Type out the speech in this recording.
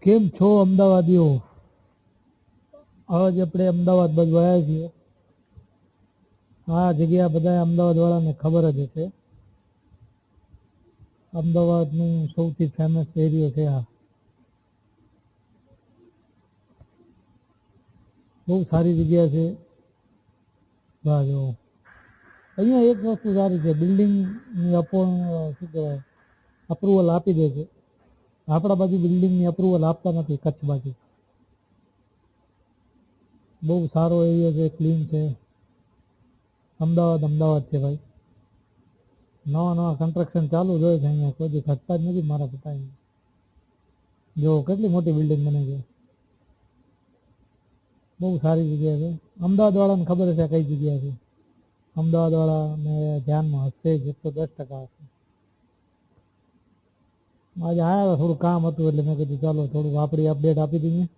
કેમ છો અમદાવાદીઓ? આજ આપણે અમદાવાદ બાજુ આવ્યા છીએ. આ જગ્યા બધા અમદાવાદ વાળાને ખબર જ હશે. અમદાવાદનું સૌથી ફેમસ એરિયો છે આ. બહુ સારી જગ્યા છે. હા જો અહીંયા એક વસ્તુ સારી છે, બિલ્ડિંગની શું કહેવાય અપ્રુવલ આપી દે છે. આપણા બાજુ બિલ્ડિંગની અપ્રુવલ આપતા નથી, કચ્છ બાજુ. બહુ સારો એરિયો છે, ક્લીન છે. અમદાવાદ અમદાવાદ છે ભાઈ. નવા નવા કન્સ્ટ્રક્શન ચાલુ જ હોય છે અહીંયા, કોઈ દી ઘટતા જ નથી મારા પિતા. જો કેટલી મોટી બિલ્ડિંગ બને છે. બહુ સારી જગ્યા છે. અમદાવાદ વાળાને ખબર હશે કઈ જગ્યા છે. અમદાવાદ વાળાને ધ્યાનમાં હશે જ, 110% હશે. આજે આવ્યા થોડું કામ હતું એટલે મેં કીધું ચાલો થોડુંક આપણી અપડેટ આપી દઈએ.